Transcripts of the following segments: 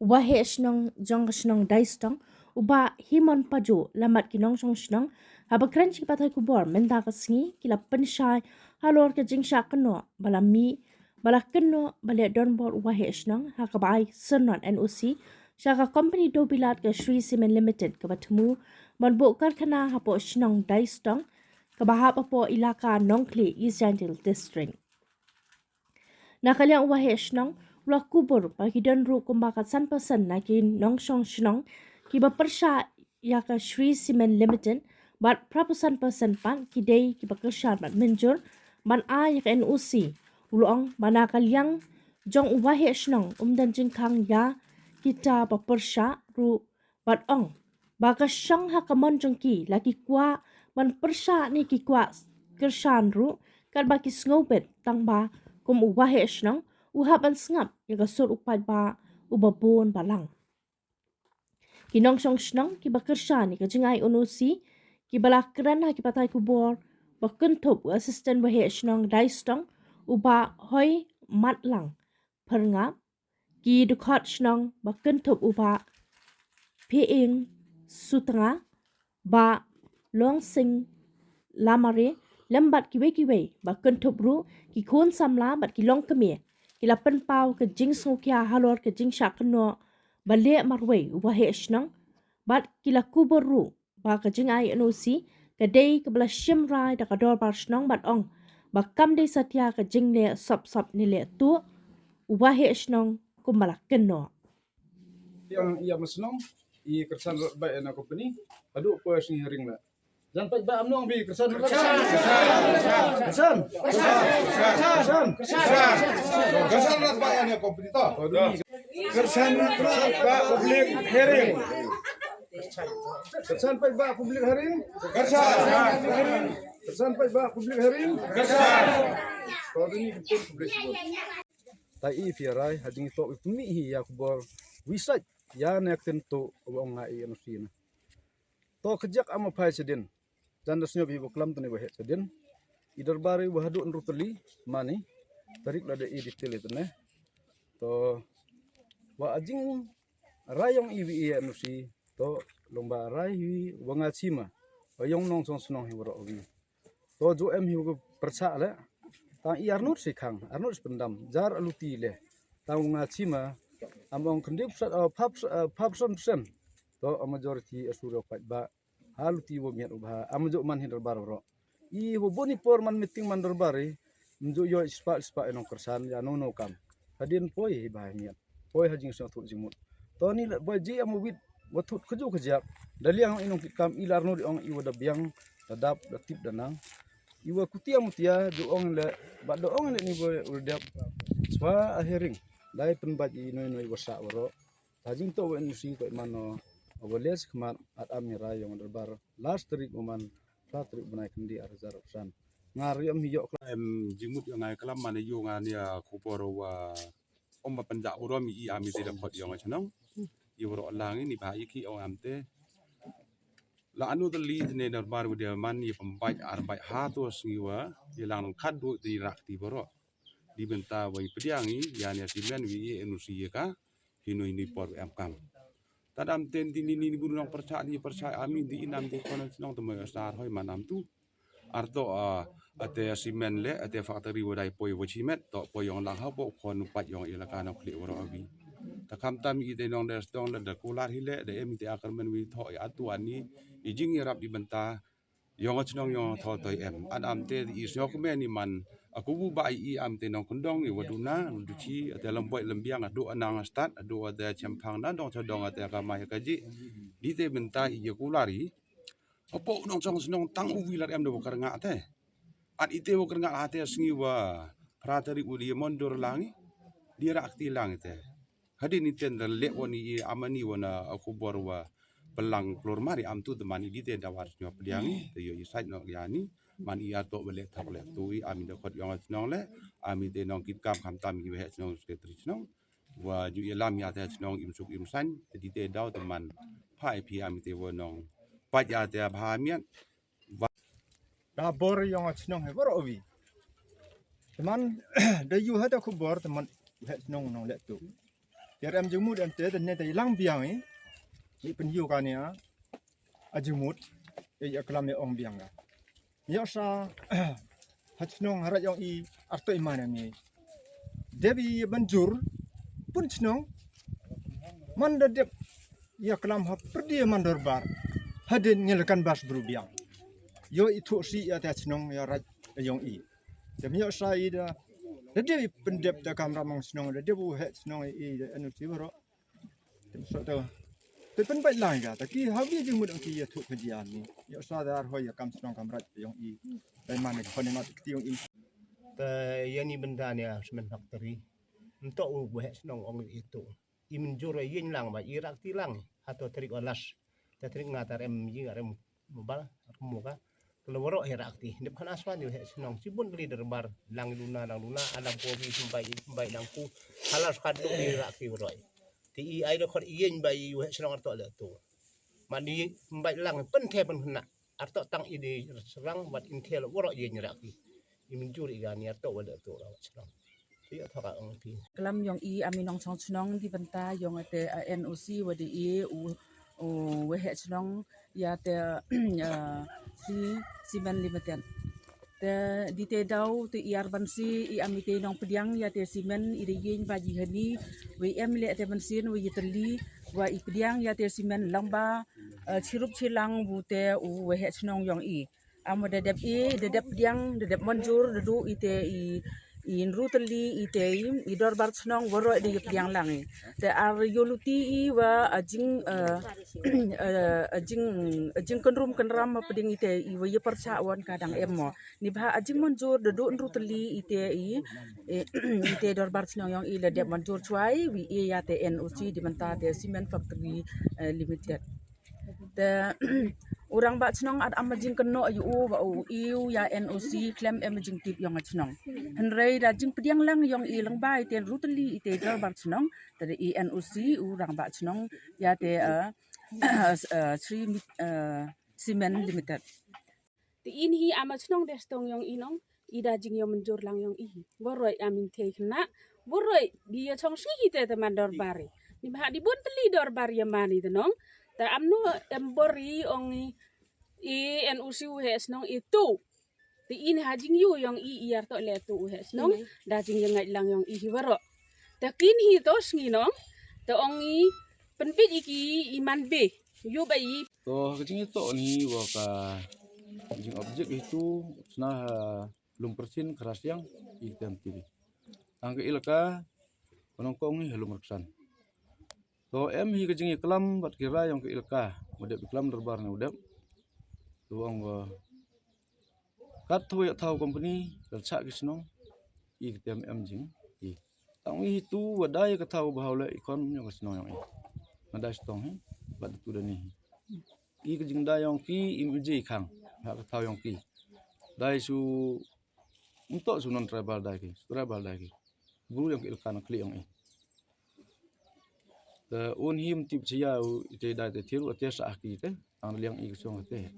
wahe shnong jong shnong daistong uba himon paju lamat kinong song shnong haba kranchi patai kubor menda kasngi kila penshai halor ke jingsha keno balami bala keno bale donbor wahe shnong hakabai sernon NOC shaka company do bilat ke Shri Cement Limited ke batemu manbu karkhana hapo shnong daistong ke bahap apo ilaka Nongkli East Jantil District nakaliang wahe shnong ula kubur bagi dan ru kumbakat 100% nakin nongsong shnong kiba persya yaka Shri Cement Limited bat prapusan persen pan kidei kiba kersyan bat menjur man a yak NOC ulong manakaliang jong wahe shnong dan jingkang ya kita bapersya ru bat ong baka syang hakamon jongki lagi kwa man persya ni ki kwa kersyan ru kan baki snobet tang ba kum wahe shnong uhaban sngap yaga sur upat ba ubabon balang. Kinong song shnong ki bakershan ni kajingay unusi ki balakran ha ki patay kubor bakuntop assistant wahe shnong daistong uba hoy matlang perngap ki dukhat shnong bakuntop uba piing sutanga ba longsing lamare lambat kiwe bakuntop ru ki khon samla bat ki long kemie kila penpau ke jing sungkia halor ke jing syakno balik marway wahe shnong bat kila kubur ru ba ke jing ai NOC ke day ke bela shimrai da kador bar shnong bat ong ba kam day satya ke jing le sop ni le tu wahe shnong kumbala keno yang ia mesnong i kersan baik na company adu ko sing ring la jan pai ba amnong bi kersan rat ba na company to kersan ba public hearing kersan pai ba public hearing kersan pai ba public hearing to ni betul public tai fiarai hading to pumi hi ya kubor wisat ya nek tentu wong ngai NOC na to kejak ama phai sedin dan resnya bi boklam tani wahe sedin idar bari wahdu nruteli mani tarik lada i detail itu ne to wa ajing rayong iwi NOC to lomba rai wanga cima yong nong song snong hi woro wi to jo em hi persa le ta i arnut sikhang arnut pendam jar aluti le ta wanga cima among kendip papson to a majority asuro pat ba haluti wo miat ubha amjo man hindar baro i wo boni por man meeting man darbari mjo yo spa enong kersan ya no kam hadin poi ba miat poi hajing sang tu jimut to ni boy ji am wit watut keju kejak daliang inong kam ilar no di ong i wada biang dadap datip danang iwa kutia mutia do ong le ba do ong le ni boy udap swa ahiring dai penbaji noi wasa waro hajing to NOC ko mano awales kemar at amira yang derbar last trik uman trik benai kendi arzar opsan ngari am hiyo jimut yang ngai kelam mana yo ngani ya kuporo wa omba penjak urom i ami tidak pot yang macam i woro langi ni bahaya ki o amte la anu teli ne derbar dia man i pembaik arbaik hatu singiwa di lang kadu di rakti boro di benta wa pediangi yani simen wi NOC ka hino ini por am kam tadam ten di ni bunong percaya amin di inam di kono nong temo star hoy manam tu arto ate simen le ate factory wadai poi wachimet to poi yong lang ha po kon pat yong ilaka no kli woro abi takam tam ite nong der stong der kular hile de emite akar men wi tho atu ani ijing irap di benta yong chnong yong tho toy em adam te i syok me ni man aku bu bai i am te nong kondong ni waduna duci ate lamboi lembiang adu anang start adu ade champang na dong chodong ate kamai kaji di te benta i kulari opo nong song snong tang uwilar em do bokar nga te at ite bokar nga ate sngi wa pratari udi mondur langi di rakti lang te hadi ni ten le woni amani wana aku borwa pelang klor mari am tu temani di te dawar snyo pediangi te yo isait no yani man ia to bele thak le tui ami de khot yong snong le ami de nong kit kam kham tam gi he snong sekretari snong wa ju ilam ya te snong im suk im san di te daw teman phai pi ami te wonong pa ya te bha mian da bor yang snong he bor ovi teman da yu hada ku bor teman he snong nong le tu Biar em jemut em te dan ne lang biang ni penyu kan ya ajemut ya kelam ong biang ga ya sa hachnong harat yang I arto imana ni debi banjur pun chnong manda dep ya kelam ha perdi mandor bar hadin nyelekan bas berubiang yo itu si ya chnong ya rat yang I demi ya sa ida dia pendep da kamera mang snong dia bu het snong I anu si bro so to te pen bai lai ga ta ki ha bi jing mud ki ya thu khajian ni ya sa dar ho ya kam snong kamera yang I dai man ni khone not ki yang I ta yani benda ni semen factory untuk bu het snong ong itu imin jure yin lang ba irak ti lang atau trik olas ta trik ngatar em yi ngarem mobal muka kalau warok herakti dep kan aswan yo senong sibun leader bar lang luna alam ko bi sampai lang ku halas kad do herakti warok ti ai do khot yen bai yo senong arto le tu mani sampai lang pen the pen hna arto tang ide serang wat intel warok yen herakti imin juri ga ni arto wala tu rawat senong ti thaka ong ti kelam yong I aminong chong chnong di banta yong ate NOC wadi u wehe chnong ya te Cement Limited te di te dau te iar bansi I amite nong pediang ya te simen ide yin baji hani WM le te bansin we yitli wa I pediang ya te simen lamba chirup chilang bu te u wehe chnong yong I amade dep dedep pediang dedep manjur dedu ite I ruteli ite I dorbar chnong woro de pediang lang te ar yoluti wa ajing kenrum kenram peding ite I we percha wan kadang emo ni bha ajing manjur dedu ruteli ite ite dorbar chnong yang I le dep manjur chuai wi ya te NOC di menta te Cement Factory Limited te orang ba chnong at amajing keno yu ba iu ya NOC claim amajing tip yang chnong henrei da jing pediang lang yang I lang ba ite ruteli ite dorbar chnong te NOC orang ba chnong ya te Cement Limited ti inhi ama chnong destong yang inong ida jing yang menjur lang yang I boroi amin te kena boroi dia chong si te mandor bari ni ba di bon teli dor bari mani tenong ta amno embori ong NOC uhes nong itu ti in hajing yu yang I iar to le tu uhes nong da jing yang ngai lang yang I waro ta kin hi to nginong ta ong I penpit iki iman be yu bai to kecing itu ni waka jing objek itu senah belum persin keras yang ikan tiri angke ilaka penongkong ni belum reksan to em hi kecing iklam bat kira yang ke ilka modep iklam derbar na udap tuang kat tu ya tahu company tercak kisnong I em jing I tang itu wadai ke tahu bahwa ikon yang kisnong yang nada stong he bat tu dah ni I kejing da yang ki imji khang hak tahu yang ki dai su untuk sunan tribal dai ki buru yang ilkan kli yang I the un him tip cia ite dai te thiru ate sa ki te ang liang I song te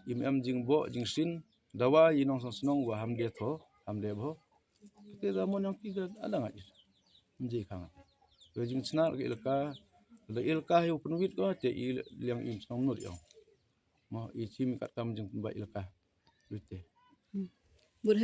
em jing bo jing sin dawa yinong snong wa ham de tho ham de bo te da mon yang ki ada ngai imji khang te jing sna ke ilka da ilka he upnwit ko te I liang im song nur yang mo I chim kat kam jing ba ilka te Bur